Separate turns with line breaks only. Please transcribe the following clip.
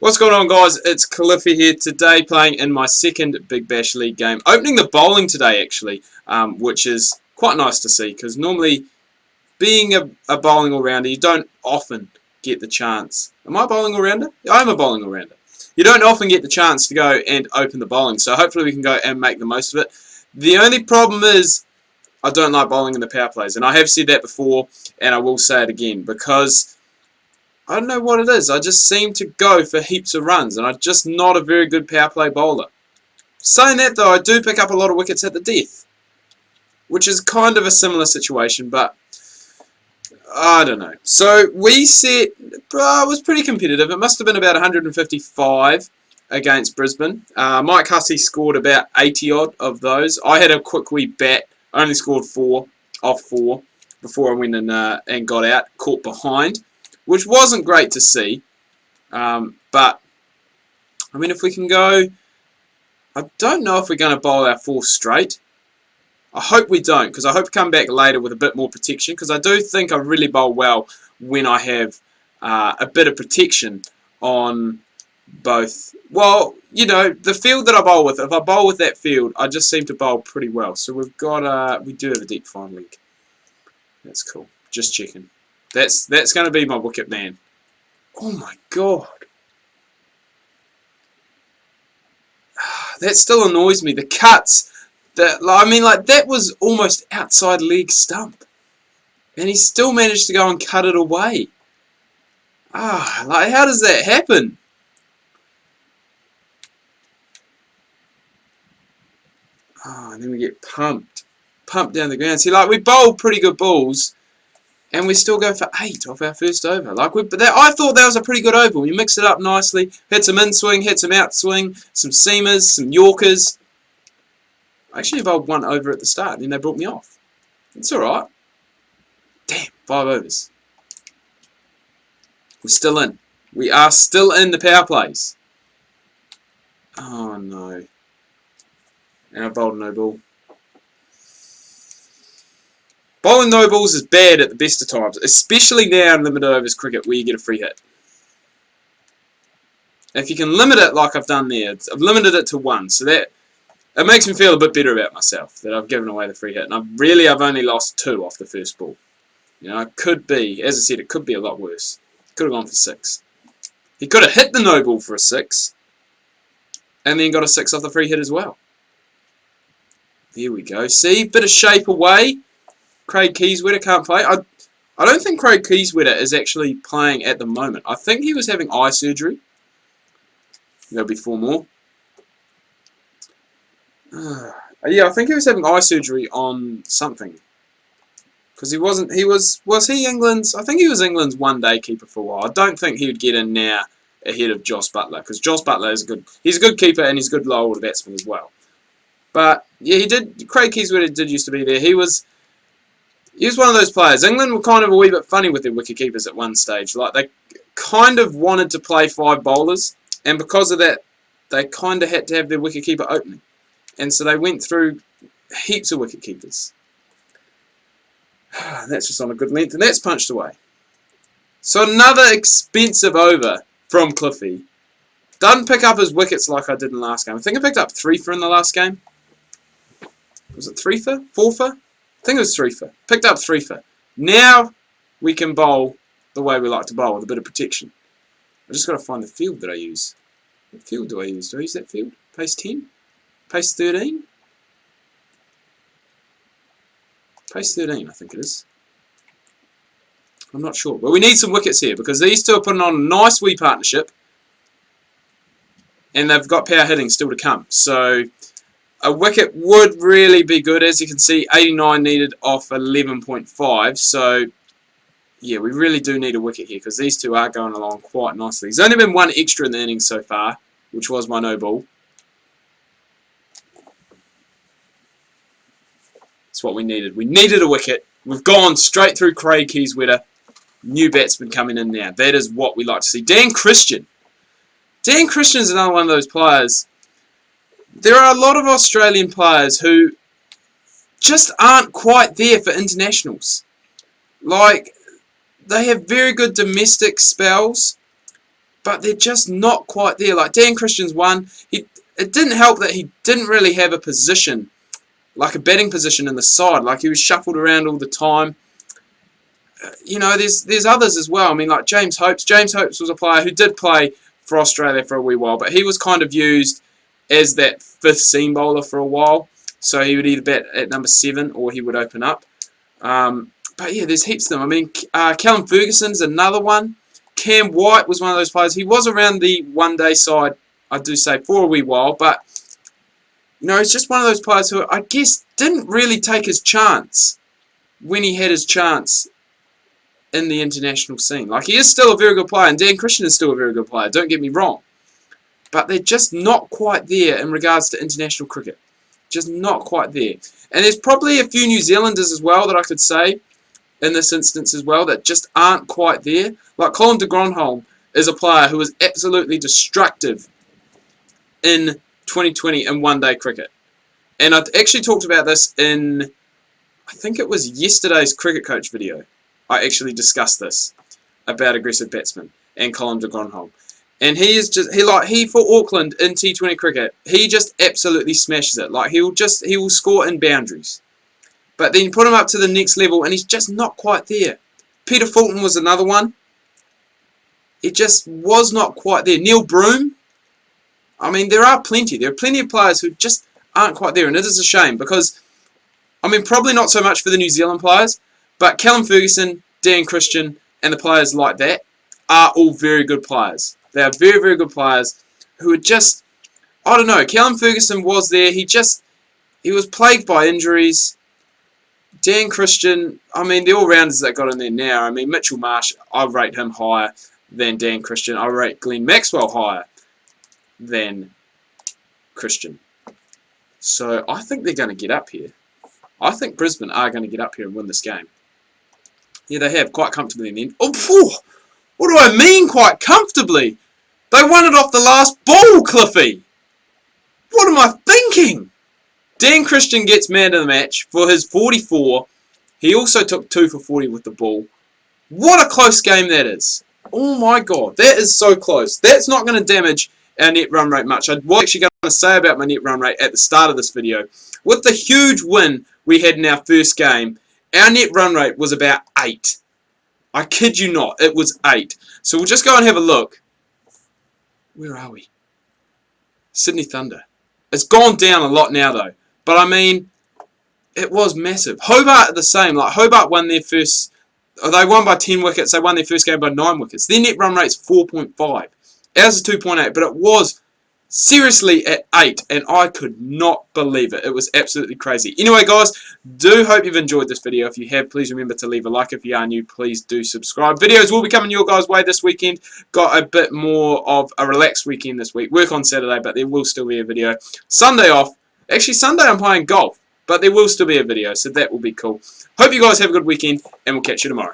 What's going on, guys? It's Cliffy here today, playing in my second Big Bash League game. Opening the bowling today, actually, which is quite nice to see, because normally, being a bowling all-rounder, you don't often get the chance. Am I a bowling all-rounder? I am a bowling all-rounder. You don't often get the chance to go and open the bowling, so hopefully we can go and make the most of it. The only problem is, I don't like bowling in the power plays, and I have said that before, and I will say it again, because I don't know what it is. I just seem to go for heaps of runs, and I'm just not a very good power play bowler. Saying that, though, I do pick up a lot of wickets at the death, which is kind of a similar situation, but I don't know. So we set, it was pretty competitive. It must have been about 155 against Brisbane. Mike Hussey scored about 80 odd of those. I had a quick wee bat. I only scored 4 off 4 before I went and got out, caught behind, which wasn't great to see, but I mean, if we can go, I don't know if we're going to bowl our 4 straight. I hope we don't, because I hope to come back later with a bit more protection, because I do think I really bowl well when I have a bit of protection on both. Well, you know, the field that I bowl with, if I bowl with that field, I just seem to bowl pretty well. So we've got, we do have a deep fine leg. That's cool. Just checking. That's going to be my wicket man. Oh my god. That still annoys me. The cuts. I mean, like, that was almost outside leg stump. And he still managed to go and cut it away. Like, how does that happen? And then we get pumped. Pumped down the ground. See, like, we bowled pretty good balls, and we still go for 8 off our first over. Like I thought that was a pretty good over. We mixed it up nicely. Hit some in-swing, hit some out-swing, some seamers, some Yorkers. I actually bowled 1 over at the start, and then they brought me off. It's alright. Damn, 5 overs. We're still in. We are still in the power plays. Oh no. And I bowled no ball. Bowling no balls is bad at the best of times, especially now in limited overs cricket where you get a free hit. If you can limit it like I've done there, I've limited it to 1, so that it makes me feel a bit better about myself that I've given away the free hit. And I've only lost 2 off the first ball. You know, it could be, as I said, it could be a lot worse. Could have gone for 6. He could have hit the no ball for a 6, and then got a 6 off the free hit as well. There we go. See, bit of shape away. Craig Keyswetter can't play. I don't think Craig Keyswetter is actually playing at the moment. I think he was having eye surgery. There'll be 4 more. Yeah, I think he was having eye surgery on something. Because was he England's? I think he was England's one-day keeper for a while. I don't think he would get in now ahead of Josh Buttler, because Josh Buttler is he's a good keeper and he's a good lower order batsman as well. But yeah, Craig Keyswetter did used to be there. He was one of those players. England were kind of a wee bit funny with their wicket-keepers at one stage. Like, they kind of wanted to play 5 bowlers, and because of that, they kind of had to have their wicket-keeper opening. And so they went through heaps of wicket-keepers. That's just on a good length, and that's punched away. So another expensive over from Cliffy. Doesn't pick up his wickets like I did in the last game. I think I picked up 3 for in the last game. Was it 3 for? 4 for? I think it was 3 for. Picked up 3 for. Now we can bowl the way we like to bowl with a bit of protection. I just got to find the field that I use. What field do I use? Do I use that field? Pace 10? Pace 13? Pace 13, I think it is. I'm not sure. But we need some wickets here, because these two are putting on a nice wee partnership. And they've got power hitting still to come. So a wicket would really be good. As you can see, 89 needed off 11.5. So, yeah, we really do need a wicket here, because these two are going along quite nicely. There's only been 1 extra in the innings so far, which was my no ball. That's what we needed. We needed a wicket. We've gone straight through Craig Keyswetter. New batsman coming in now. That is what we like to see. Dan Christian. Dan Christian is another one of those players. There are a lot of Australian players who just aren't quite there for internationals. Like, they have very good domestic spells, but they're just not quite there. Like Dan Christian's one, it didn't help that he didn't really have a position, like a batting position in the side. Like he was shuffled around all the time. You know, there's others as well. I mean, like James Hopes. James Hopes was a player who did play for Australia for a wee while, but he was kind of used as that fifth seam bowler for a while. So he would either bat at number 7 or he would open up. But yeah, there's heaps of them. I mean, Callum Ferguson's another one. Cam White was one of those players. He was around the one-day side, I do say, for a wee while, but you know, he's just one of those players who I guess didn't really take his chance when he had his chance in the international scene. Like, he is still a very good player, and Dan Christian is still a very good player, don't get me wrong. But they're just not quite there in regards to international cricket. Just not quite there. And there's probably a few New Zealanders as well that I could say in this instance as well that just aren't quite there. Like Colin de Grandhomme is a player who was absolutely destructive in 2020 in one-day cricket. And I actually talked about this in, I think it was yesterday's cricket coach video. I actually discussed this about aggressive batsmen and Colin de Grandhomme. And he is just he for Auckland in T20 cricket, he just absolutely smashes it. Like he will score in boundaries. But then you put him up to the next level and he's just not quite there. Peter Fulton was another one. It just was not quite there. Neil Broom. I mean, there are plenty. There are plenty of players who just aren't quite there. And it is a shame because, I mean, probably not so much for the New Zealand players, but Callum Ferguson, Dan Christian, and the players like that are all very good players. They are very, very good players who are just, I don't know, Callum Ferguson was there. He was plagued by injuries. Dan Christian, I mean, the all-rounders that got in there now, I mean, Mitchell Marsh, I rate him higher than Dan Christian. I rate Glenn Maxwell higher than Christian. So I think they're going to get up here. I think Brisbane are going to get up here and win this game. Yeah, they have, quite comfortably in the end. Oh, phew, what do I mean, quite comfortably? They won it off the last ball, Cliffy. What am I thinking? Dan Christian gets man of the match for his 44. He also took 2 for 40 with the ball. What a close game that is. Oh my God, that is so close. That's not going to damage our net run rate much. I was actually going to say about my net run rate at the start of this video. With the huge win we had in our first game, our net run rate was about 8. I kid you not, it was 8. So we'll just go and have a look. Where are we? Sydney Thunder. It's gone down a lot now though. But I mean, it was massive. Hobart are the same. Like Hobart won their first, they won by 10 wickets. They won their first game by 9 wickets. Their net run rate's 4.5. Ours is 2.8, but it was seriously at 8, and I could not believe it. It was absolutely crazy. Anyway, guys, do hope you've enjoyed this video. If you have, please remember to leave a like. If you are new, please do subscribe. Videos will be coming your guys' way this weekend. Got a bit more of a relaxed weekend this week. Work on Saturday, but there will still be a video. Sunday off. Actually, Sunday I'm playing golf, but there will still be a video, so that will be cool. Hope you guys have a good weekend, and we'll catch you tomorrow.